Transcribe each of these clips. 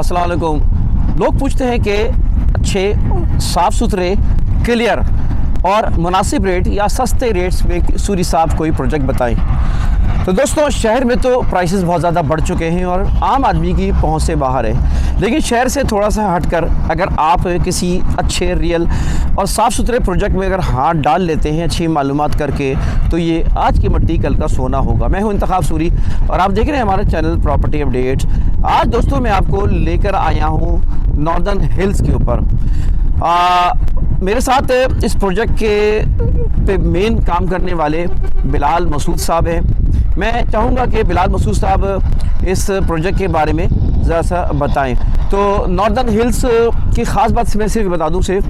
अस्सलाम वालेकुम। लोग पूछते हैं कि अच्छे साफ़ सुथरे क्लियर और मुनासिब रेट या सस्ते रेट्स में सूरी साहब कोई प्रोजेक्ट बताएं। तो दोस्तों, शहर में तो प्राइसेस बहुत ज़्यादा बढ़ चुके हैं और आम आदमी की पहुंच से बाहर है, लेकिन शहर से थोड़ा सा हटकर अगर आप किसी अच्छे रियल और साफ़ सुथरे प्रोजेक्ट में अगर हाथ डाल लेते हैं अच्छी मालूमात करके, तो ये आज की मट्टी कल का सोना होगा। मैं हूं इंतखाब सूरी और आप देख रहे हैं हमारे चैनल प्रॉपर्टी अपडेट्स। आज दोस्तों मैं आपको लेकर आया हूँ नॉर्दर्न हिल्स के ऊपर। मेरे साथ इस प्रोजेक्ट के पे मेन काम करने वाले बिलाल मसूद साहब हैं। मैं चाहूँगा कि बिलाल मसूद साहब इस प्रोजेक्ट के बारे में ज़रा सा बताएं। तो नॉर्दर्न हिल्स की ख़ास बात मैं सिर्फ बता दूं सिर्फ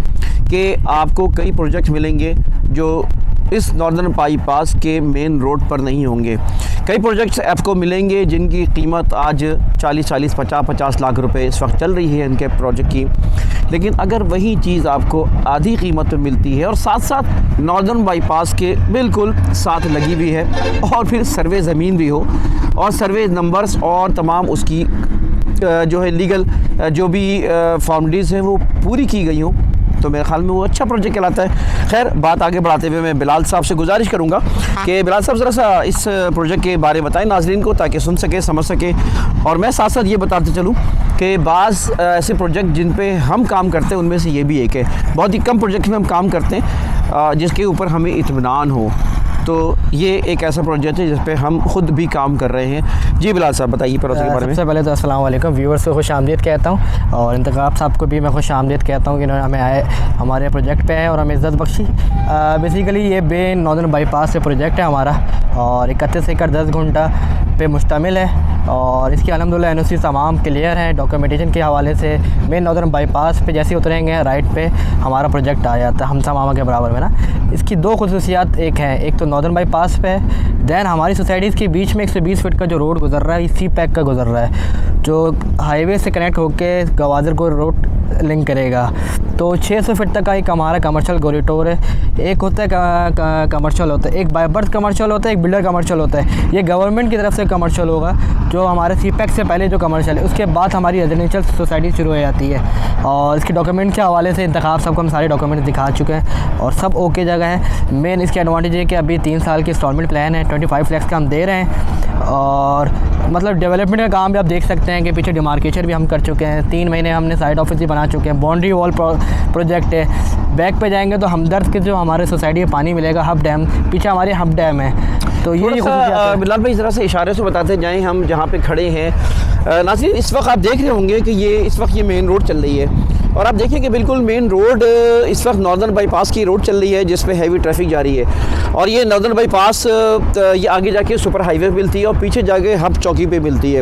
कि आपको कई प्रोजेक्ट मिलेंगे जो इस नॉर्दर्न बाईपास के मेन रोड पर नहीं होंगे। कई प्रोजेक्ट्स आपको मिलेंगे जिनकी कीमत आज 40-40, 50-50 लाख रुपए इस वक्त चल रही है इनके प्रोजेक्ट की, लेकिन अगर वही चीज़ आपको आधी कीमत में मिलती है और साथ साथ नॉर्दर्न बाईपास के बिल्कुल साथ लगी हुई है और फिर सर्वे ज़मीन भी हो और सर्वे नंबर्स और तमाम उसकी जो है लीगल जो भी फॉर्मलिटीज़ हैं वो पूरी की गई हों, तो मेरे ख्याल में वो अच्छा प्रोजेक्ट कहलाता है। खैर, बात आगे बढ़ाते हुए मैं बिलाल साहब से गुजारिश करूंगा कि बिलाल साहब ज़रा सा इस प्रोजेक्ट के बारे में बताएं नाज़रीन को, ताकि सुन सके, समझ सके। और मैं साथ साथ ये बताते चलूँ कि बाज़ ऐसे प्रोजेक्ट जिन पे हम काम करते हैं उनमें से ये भी एक है। बहुत ही कम प्रोजेक्ट में हम काम करते हैं जिसके ऊपर हमें इत्मीनान हो, तो ये एक ऐसा प्रोजेक्ट है जिस पे हम खुद भी काम कर रहे हैं। जी बिलाल साहब बताइए प्रोजेक्ट के बारे में। सबसे पहले तो अस्सलाम वालेकुम व्यूअर्स को खुश आमदीद कहता हूँ और इंतखाब साहब को भी मैं खुश आमदीद कहता हूँ कि इन्होंने हमें आए हमारे प्रोजेक्ट पे है और हमें इज़्ज़त बख्शी। बेसिकली ये बे नॉर्दर्न बाईपास से प्रोजेक्ट है हमारा और 31 एकड़ 10 घंटा पे मुश्तमिल है और इसकी अल्हम्दुलिल्लाह एनओसी तमाम क्लियर है। डॉक्यूमेंटेशन के हवाले से मेन नॉर्दर्न बाईपास पे जैसे उतरेंगे राइट पे हमारा प्रोजेक्ट आ जाता है हमसा मामा के बराबर में ना। इसकी दो खुसूसियात एक है, एक तो नॉर्दर्न बाईपास पे है, दैन हमारी सोसाइटीज़ के बीच में 120 फीट का जो रोड गुजर रहा है सी पैक का गुजर रहा है जो हाईवे से कनेक्ट होकर गवादर को रोड लिंक करेगा। तो 600 फीट तक का एक हमारा कमर्शियल कॉरिडोर है। एक होता है कमर्शियल होता है, एक बाय बर्थ कमर्शियल होता है, एक बिल्डर कमर्शियल होता है। ये गवर्नमेंट की तरफ से कमर्शियल होगा जो हमारे सी पैक से पहले जो कमर्शियल है, उसके बाद हमारी रेजिडेंशियल सोसाइटी शुरू हो जाती है। और इसके डॉक्यूमेंट के हवाले से इंतखाब सबको हम सारे डॉक्यूमेंट दिखा चुके हैं और सब ओके जगह है। मेन इसके एडवांटेज है कि अभी 3 साल की इंस्टॉलमेंट प्लान है, 25 लाख का हम दे रहे हैं और मतलब डेवलपमेंट का काम भी आप देख सकते हैं कि पीछे डिमार्केशन भी हम कर चुके हैं। 3 महीने हमने साइड ऑफिस भी बना चुके हैं। बाउंड्री वॉल प्रोजेक्ट है। बैक पे जाएंगे तो हमदर्द के जो हमारे सोसाइटी में पानी मिलेगा, हब डैम पीछे हमारे हब डैम है। तो ये बिलाल भाई ज़रा से इशारे से बताते जाएँ हम जहाँ पे खड़े हैं। नाज़रीन, इस वक्त आप देख रहे होंगे कि ये इस वक्त ये मेन रोड चल रही है और आप देखिए कि बिल्कुल मेन रोड इस वक्त नॉर्दर्न बाईपास की रोड चल रही है जिस पे हैवी ट्रैफिक जा रही है। और ये नॉर्दर्न बाईपास ये आगे जाके सुपर हाईवे पे मिलती है और पीछे जाके हब चौकी पे मिलती है।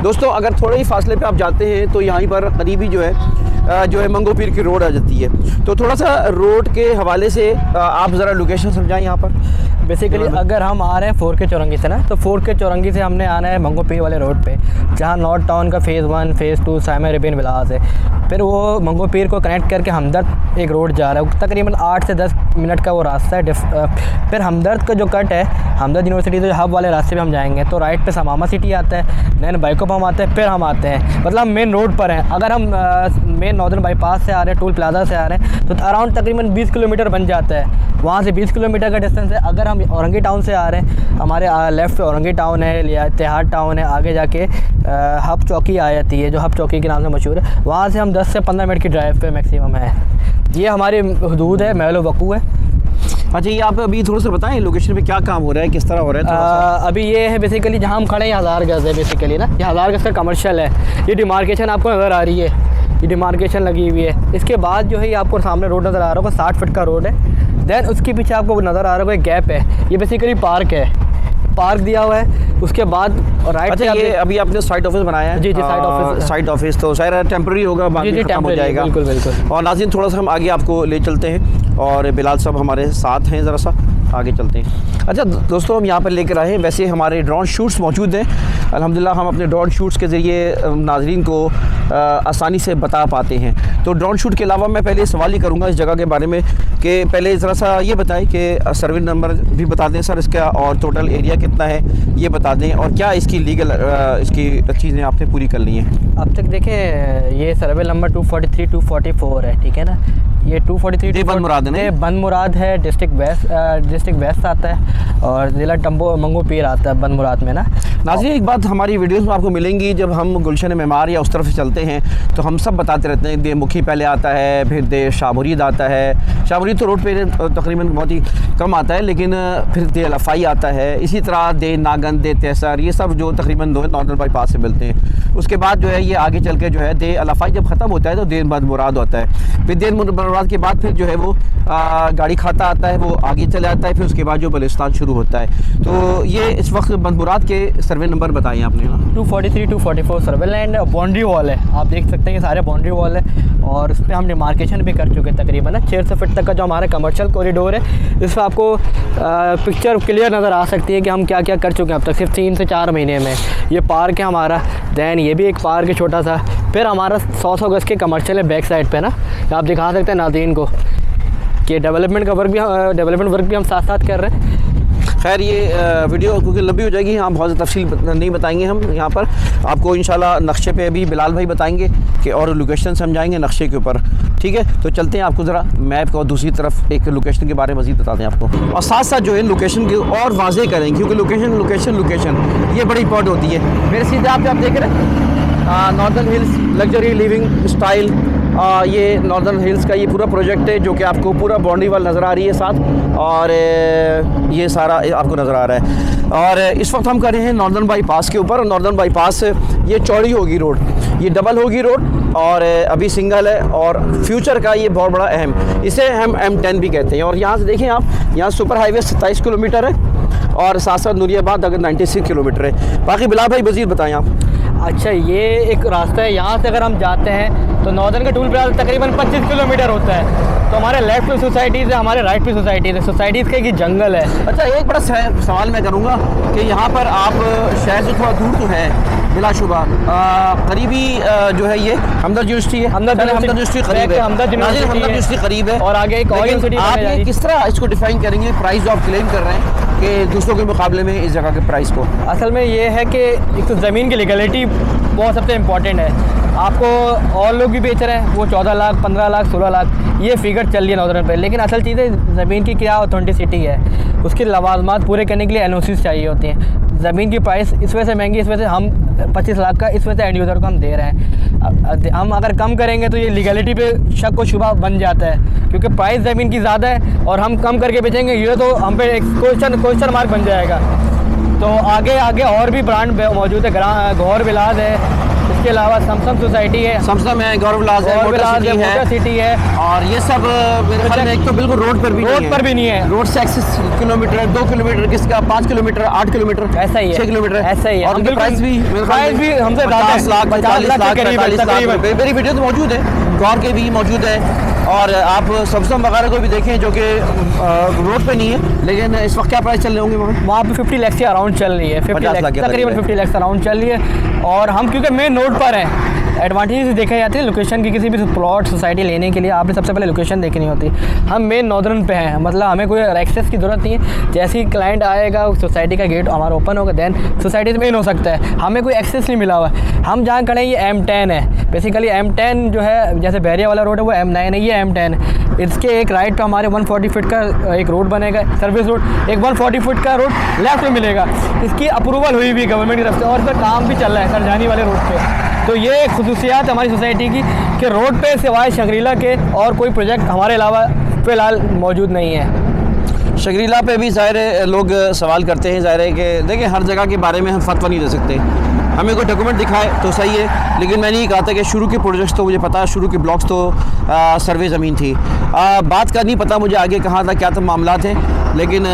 दोस्तों, अगर थोड़े ही फासले पे आप जाते हैं तो यहाँ पर करीबी जो है मंगो पीर की रोड आ जाती है। तो थोड़ा सा रोड के हवाले से आप ज़रा लोकेशन समझाएं यहाँ पर। बेसिकली अगर हम आ रहे हैं 4K चौरंगी से ना, तो 4K चौरंगी से हमने आना है मंगो पीर वाले रोड पे जहाँ नॉर्थ टाउन का फ़ेज़ 1 फ़ेज़ 2 साइमा रिबिन विलास है। फिर वो मंगो पीर को कनेक्ट करके हमदर्द एक रोड जा रहा है, तकरीबन 8 से 10 मिनट का वो रास्ता है। फिर हमदर्द का जो कट है, हमदर्द यूनिवर्सिटी तो हब वाले रास्ते पे हम जाएंगे तो राइट पे समामा सिटी आता है, दैन बाइकों पर हम आते हैं, फिर हम आते हैं मतलब हम मेन रोड पर हैं। अगर हम मेन नॉर्दर्न बाईपास से आ रहे हैं, टोल प्लाजा से आ रहे हैं, तो अराउंड तकरीबन 20 किलोमीटर बन जाता है। वहाँ से 20 किलोमीटर का डिस्टेंस है। अगर हम औरंगी टाउन से आ रहे हैं, हमारे लेफ़्ट पे औरंगी टाउन है या तिहाड़ टाउन है, आगे जाके हब चौकी आ जाती है जो हब चौकी के नाम से मशहूर है। वहाँ से हम 10 से 15 मिनट की ड्राइव पे मैक्सिमम है। ये हमारी हदूद है, महल वकू है। अच्छा, ये आप अभी थोड़ा सा बताएं लोकेशन पे क्या काम हो रहा है, किस तरह हो रहा है? अभी ये है बेसिकली जहाँ हम खड़े हैं 1000 गज़ है बेसिकली ना, ये 1000 गज़ का कमर्शियल है। ये डिमार्केशन आपको नज़र आ रही है, ये डिमार्केशन लगी हुई है। इसके बाद जो है ये आपको सामने रोड नज़र आ रहा होगा, 60 फीट का रोड है। दैन उसके पीछे आपको नज़र आ रहा होगा एक गैप है, ये बेसिकली पार्क है, पार्क दिया हुआ है। उसके बाद राइट। अच्छा, ये अभी आपने साइट ऑफिस बनाया है? जी साइट ऑफिस तो शायद टेम्प्रेरी होगा, बाकी खत्म हो जाएगा। बिल्कुल। और नाज़रीन, थोड़ा सा हम आगे आपको ले चलते हैं और बिलाल साहब हमारे साथ हैं। ज़रा सा आगे चलते हैं। अच्छा दोस्तों, हम यहाँ पर लेकर आए हैं, वैसे हमारे ड्रोन शूट्स मौजूद हैं। अल्हम्दुलिल्लाह हम अपने ड्रोन शूट्स के ज़रिए नाज़रीन को आसानी से बता पाते हैं। तो ड्रोन शूट के अलावा मैं पहले सवाल ही करूँगा इस जगह के बारे में कि पहले ज़रा सा ये बताएं कि सर्वे नंबर भी बता दें सर इसका, और टोटल एरिया कितना है ये बता दें, और क्या इसकी लीगल इसकी चीज़ें आपने पूरी कर ली हैं। अब तक देखें ये सर्वे नंबर 243 244 है, ठीक है ना। ये 243 बंद मुराद है ना? बंद मुराद है, डिस्ट्रिक्ट वेस्ट आता है, और ज़िला टम्बो मंगू पीर आता है बंद मुराद में ना। नाज़रीन, एक बात हमारी वीडियोस में आपको मिलेंगी, जब हम गुलशन मेमार या उस तरफ से चलते हैं तो हम सब बताते रहते हैं, दे मुखी पहले आता है, फिर दे शाह मुरीद आता है। शाह मुरीद तो रोड पे तकरीबन बहुत ही कम आता है, लेकिन फिर दे लफाई आता है, इसी तरह दे नागन, दे तहसर, ये सब जो तकरीबन दो नॉर्दर्न बाईपास से मिलते हैं। उसके बाद जो है ये आगे चल के जो है दे लफाई जब ख़त्म होता है तो दे बंद मुराद होता है। फिर दे बंद मुराद के बाद फिर जो है वो गाड़ी खाता आता है, वो आगे चले जाता है, फिर उसके बाद जो बलिस्तान शुरू होता है। तो ये इस वक्त बंद मुराद के सर्वे नंबर बताएं आपने। 243 244 सर्वे लैंड बाउंड्री वॉल है, आप देख सकते हैं ये सारे बाउंड्री वॉल है, और उस पर हम डिमार्केशन भी कर चुके हैं तकरीबन ना 600 फीट तक का जो हमारा कमर्शियल कॉरिडोर है। इस पर आपको पिक्चर क्लियर नज़र आ सकती है कि हम क्या क्या कर चुके हैं अब तक सिर्फ 3 से 4 महीने में। ये पार्क है हमारा, दैन ये भी एक पार्क है छोटा सा, फिर हमारा 100 गज के कमर्शियल है बैक साइड पे ना, आप दिखा सकते हैं नाज़रीन को कि डेवलपमेंट वर्क भी हम साथ साथ कर रहे हैं। खैर ये वीडियो क्योंकि लंबी हो जाएगी, हम बहुत ज़्यादा तफसील नहीं बताएंगे। हम यहाँ पर आपको इंशाल्लाह नक्शे पे भी बिलाल भाई बताएंगे कि और लोकेशन समझाएंगे नक्शे के ऊपर, ठीक है। तो चलते हैं, आपको ज़रा मैप को दूसरी तरफ एक लोकेशन के बारे में मज़ीद बताते हैं आपको, और साथ साथ जो है लोकेशन के और वाज़ेह करेंगे, क्योंकि लोकेशन ये बड़ी इंपॉर्टेंट होती है। मेरे सीधे आप देख रहे हैं northern hills luxury living style, ये नॉर्दर्न हिल्स का ये पूरा प्रोजेक्ट है जो कि आपको पूरा बाउंड्री वाल नज़र आ रही है साथ, और ये सारा आपको नज़र आ रहा है। और इस वक्त हम कर रहे हैं नॉर्दर्न बाईपास के ऊपर। नॉर्दर्न बाईपास ये चौड़ी होगी रोड, ये डबल होगी रोड, और अभी सिंगल है, और फ्यूचर का ये बहुत बड़ा अहम, इसे हम M10 भी कहते हैं। और यहाँ से देखें आप, यहाँ सुपर हाईवे 27 किलोमीटर है, और साथ साथ नूरियाबाद अगर 96 किलोमीटर है। बाकी बिलाल भाई मज़ीद बताएँ आप। अच्छा, ये एक रास्ता है, यहाँ से अगर हम जाते हैं तो नॉर्दर्न का टूल प्लाजा तकरीबन 25 किलोमीटर होता है। तो हमारे लेफ्ट पे सोसाइटीज़ है, हमारे राइट पे सोसाइटीज़ है। सोसाइटीज़ का एक जंगल है। अच्छा, एक बड़ा सवाल मैं करूँगा कि यहाँ पर आप शहर से थोड़ा दूर तो है बिलाशुबा, करीबी जो है ये हमदर्द यूनिवर्सिटी है, हमदर्द यूनिवर्सिटी करीब है, हमदर्द यूनिवर्सिटी करीब है, और आगे एक और यूनिवर्सिटी। आप ये किस तरह इसको डिफाइन करेंगे, प्राइस जो आप क्लेम कर रहे हैं कि दूसरों के मुकाबले में इस जगह के प्राइस को? असल में ये है कि एक तो ज़मीन की लीगलिटी बहुत सबसे इम्पॉर्टेंट है। आपको और लोग भी बेच रहे हैं, वो 14 लाख 15 लाख 16 लाख ये फिगर चल रही है नॉर्दर्न पे, लेकिन असल चीज़ है ज़मीन की क्या ऑथेंटिसिटी है, उसकी लवाजमात पूरे करने के लिए NOCs चाहिए होती हैं। ज़मीन की प्राइस इस वजह से महंगी, इस वजह से हम 25 लाख का इस वजह से एंड यूज़र को हम दे रहे हैं। हम अगर कम करेंगे तो ये लीगलिटी पे शक व शुबा बन जाता है, क्योंकि प्राइस ज़मीन की ज़्यादा है और हम कम करके बेचेंगे, ये तो हम पे एक क्वेश्चन मार्क बन जाएगा। तो आगे और भी ब्रांड मौजूद है, गौर विलास है, इसके अलावा समसम सोसाइटी है, समसम है, गौर विलास है, मोटर सिटी है, और ये सब मेरे ख्याल में एक तो बिल्कुल रोड पर भी नहीं है। रोड से 6 किलोमीटर 2 किलोमीटर, किसका 5 किलोमीटर 8 किलोमीटर ऐसा ही है, 6 किलोमीटर ऐसा ही है। और प्राइस भी हमसे 50 लाख 45 लाख 45 लाख मेरी वीडियो तो मौजूद है, गौर के भी मौजूद है, और आप समसम वगैरह को भी देखें जो कि रोड पे नहीं है, लेकिन इस वक्त क्या प्राइस चल रहे होंगे वहाँ पे? 50 लाख से अराउंड चल रही है, 50 लाख तकरीबन 50 लाख अराउंड चल रही है। और हम क्योंकि मेन रोड पर हैं, एडवांटेज देखा जाती है लोकेशन की, किसी भी प्लॉट सोसाइटी लेने के लिए आपने सबसे पहले लोकेशन देखनी होती है। हम मेन नॉर्दर्न पे हैं, मतलब हमें कोई एक्सेस की ज़रूरत नहीं है। जैसे ही क्लाइंट आएगा सोसाइटी का गेट हमारा ओपन होगा, देन सोसाइटी में इन हो सकता है, हमें कोई एक्सेस नहीं मिला हुआ है। हम जहाँ खड़े हैं ये M10 है, बेसिकली M10 जो है जैसे बहरिया वाला रोड है वो M9 है, ये M10 है। इसके एक राइट पे हमारे 140 फीट का एक रोड बनेगा, सर्विस रोड, एक 140 फीट का रोड लेफ्ट में मिलेगा। इसकी अप्रूवल हुई हुई गवर्नमेंट की तरफ से, और इस पर काम भी चल रहा है सरजानी वाले रोड पे। तो ये एक खसूसियात हमारी सोसाइटी की कि रोड पे सिवाय शगरीला के और कोई प्रोजेक्ट हमारे अलावा फ़िलहाल मौजूद नहीं है। शगरीला पे भी ज़ाहिर लोग सवाल करते हैं, ज़ाहिर है कि देखिए हर जगह के बारे में हम फतवा नहीं दे सकते, हमें कोई डॉक्यूमेंट दिखाए तो सही है, लेकिन मैंने ये कहा था कि शुरू के प्रोजेक्ट्स तो मुझे पता है, शुरू के ब्लॉक्स तो सर्वे ज़मीन थी, बात का नहीं पता मुझे आगे कहाँ था क्या था मामला थे, लेकिन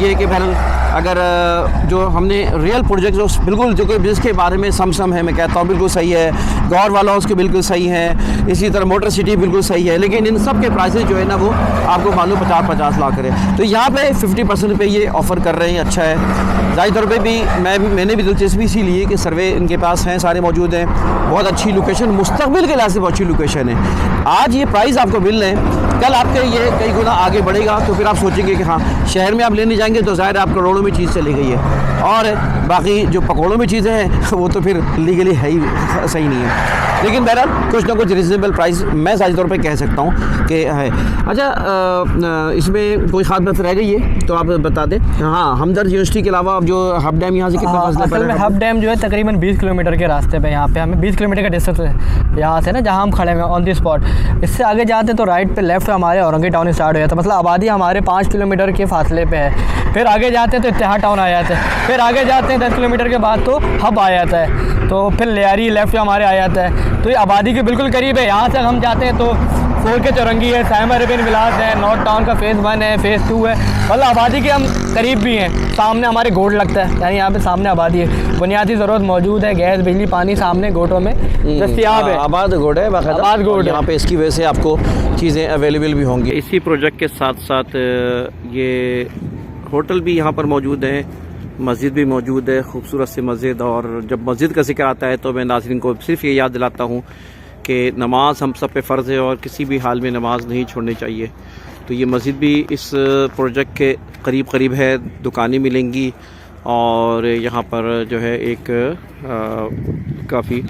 ये कि बहरहाल अगर जो हमने रियल प्रोजेक्ट जो बिल्कुल जो कि जिसके बारे में सम है, मैं कहता हूँ बिल्कुल सही है, गौर वाला उसके बिल्कुल सही है, इसी तरह मोटर सिटी बिल्कुल सही है, लेकिन इन सब के प्राइसेस जो है ना वो आपको मालूम 50-50 लाख है। तो यहाँ पे 50% पे ये ऑफ़र कर रहे हैं, अच्छा है। ज़ाहिर तौर पे भी मैंने भी दिलचस्पी इसी लिए कि सर्वे इनके पास हैं, सारे मौजूद हैं, बहुत अच्छी लोकेशन, मुस्तकबिल के लिहाज से बहुत अच्छी लोकेशन है। आज ये प्राइस आपको मिल रहे हैं, कल आपके ये कई गुना आगे बढ़ेगा तो फिर आप सोचेंगे कि हाँ शहर में आप लेने जाएंगे तो ज़ाहिर आप करोड़ों में चीज़ चली गई है, और बाकी जो पकौड़ों में चीज़ें हैं वो तो फिर लीगली है ही सही नहीं है। लेकिन बहरहाल कुछ ना कुछ रिजनेबल प्राइस मैं ज़ाहिर तौर पे कह सकता हूँ कि है। अच्छा, इसमें कोई ख़ास बात रह गई है तो आप बता दें। हाँ, हमदर्द यूनिवर्सिटी के अलावा अब जो हब डैम यहाँ से कितना फासले पर असल में है? हब डैम जो है तकरीबन 20 किलोमीटर के रास्ते पे, यहाँ पे हमें 20 किलोमीटर का डिस्टेंस है यहाँ से ना, जहाँ हम खड़े हैं ऑन दी स्पॉट। इससे आगे जाते तो राइट पे लेफ्ट हमारे औरंगी टाउन स्टार्ट हो जाता है, मतलब आबादी हमारे 5 किलोमीटर के फासले पे है। फिर आगे जाते हैं तो इत्तेहाद टाउन आ जाता है, फिर आगे जाते हैं 10 किलोमीटर के बाद तो हब आ जाता है, तो फिर लियारी लेफ्ट हमारे आ जाता है। तो ये आबादी के बिल्कुल करीब है। यहाँ से हम जाते हैं तो 4 के चौरंगी है, साइमा अरेबियन विलास है, नॉर्थ टाउन का फेज़ 1 है, फेज़ 2 है, मतलब आबादी के हम करीब भी हैं। सामने हमारे गोट लगता है, यानी यहाँ पे सामने आबादी है, बुनियादी ज़रूरत मौजूद है, गैस बिजली पानी सामने गोटों में दस्तियाब है। आबाद गोट है, आबाद गोट यहाँ पे इसकी वजह से आपको चीज़ें अवेलेबल भी होंगी। इसी प्रोजेक्ट के साथ साथ ये होटल भी यहाँ पर मौजूद है, मस्जिद भी मौजूद है, खूबसूरत सी मस्जिद। और जब मस्जिद का जिक्र आता है तो मैं नाज़रीन को सिर्फ ये याद दिलाता हूँ कि नमाज हम सब पे फ़र्ज़ है और किसी भी हाल में नमाज नहीं छोड़नी चाहिए। तो ये मस्जिद भी इस प्रोजेक्ट के करीब है, दुकानें मिलेंगी और यहाँ पर जो है एक काफ़ी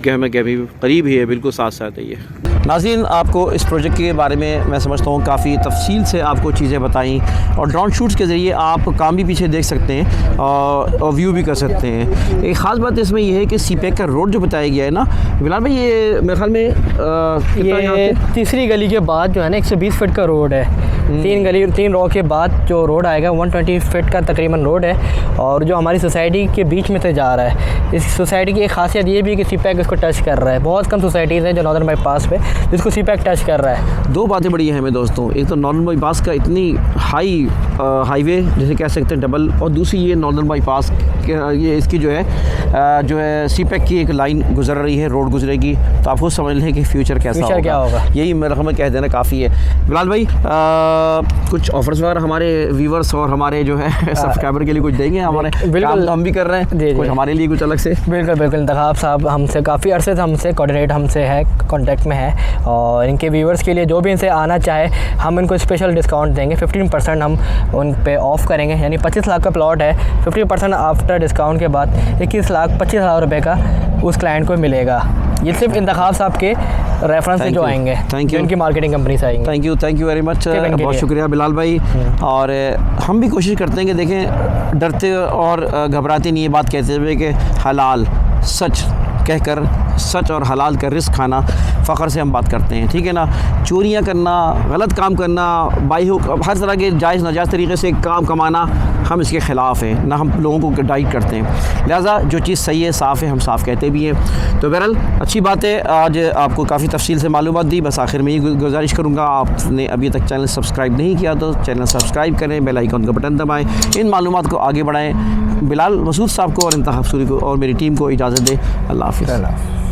गहमे करीब ही है, बिल्कुल साथ साथ है ये। नाज़रीन, आपको इस प्रोजेक्ट के बारे में मैं समझता हूँ काफ़ी तफसील से आपको चीज़ें बताई, और ड्रोन शूट्स के ज़रिए आप काम भी पीछे देख सकते हैं और व्यू भी कर सकते हैं। एक ख़ास बात इसमें यह है कि सीपैक का रोड जो बताया गया है ना बिलाल भाई, ये मेरे ख्याल में ये तीसरी गली के बाद जो है ना 120 फीट का रोड है। 3 रो के बाद जो रोड आएगा 120 फीट का तकरीबन रोड है, और जो हमारी सोसाइटी के बीच में से जा रहा है। इस सोसाइटी की एक खासियत ये भी है कि सीपैक इसको टच कर रहा है। बहुत कम सोसाइटीज़ हैं जो नॉर्दर्न बाईपास पे जिसको सीपैक टच कर रहा है। दो बातें बड़ी अहम है दोस्तों, एक तो नॉर्दर्न बाईपास का इतनी हाई हाईवे जिसे कह सकते हैं डबल, और दूसरी ये नॉर्दर्न बाईपास ये इसकी जो है सीपैक की एक लाइन गुजर रही है, रोड गुजरेगी, तो आप खुद समझ लें कि फ्यूचर क्या होगा। यही मेरा हमें कह देना काफ़ी है। बिलाल भाई, कुछ ऑफर्स वगैरह हमारे व्यूवर्स और हमारे जो है सब्सक्राइबर के लिए कुछ देंगे? हमारे काम तो हम भी कर रहे हैं, कुछ हमारे लिए कुछ अलग से। बिल्कुल इंतखाब साहब हमसे काफ़ी अरसे से हमसे कोऑर्डिनेट हमसे है, कांटेक्ट में है, और इनके व्यूवर्स के लिए जो भी इनसे आना चाहे हम इनको स्पेशल डिस्काउंट देंगे। 15% हम उन पे ऑफ़ करेंगे, यानी 25 लाख का प्लॉट है, 50% आफ्टर डिस्काउंट के बाद 21,25,000 रुपये का उस क्लाइंट को मिलेगा। ये सिर्फ इंतखाब साहब के रेफरेंस से जो आएंगे, थैंक यू, इनकी मार्केटिंग कंपनी से आएंगे। थैंक यू वेरी मच, बहुत शुक्रिया बिलाल भाई। और हम भी कोशिश करते हैं कि देखें, डरते और घबराते नहीं, ये बात कहते हुए कि हलाल सच कहकर सच और हलाल का रिस्क खाना फ़ख्र से हम बात करते हैं, ठीक है ना। चोरियां करना, गलत काम करना, हर तरह के जायज़ नाजायज़ तरीके से काम कमाना, हम इसके ख़िलाफ़ हैं, ना हम लोगों को गाइड करते हैं। लिहाजा जो चीज़ सही है, साफ़ है, हम साफ़ कहते भी हैं। तो बहरहाल अच्छी बात है, आज आपको काफ़ी तफसील से मालूमात दी। बस आखिर में ये गुजारिश करूँगा, आपने अभी तक चैनल सब्सक्राइब नहीं किया तो चैनल सब्सक्राइब करें, बेल आइकन का बटन दबाएँ, इन मालूमात को आगे बढ़ाएँ। बिलाल मसूद साहब को और इंतखाब सूरी को और मेरी टीम को इजाज़त दें। अल्लाह हाफ़िज़।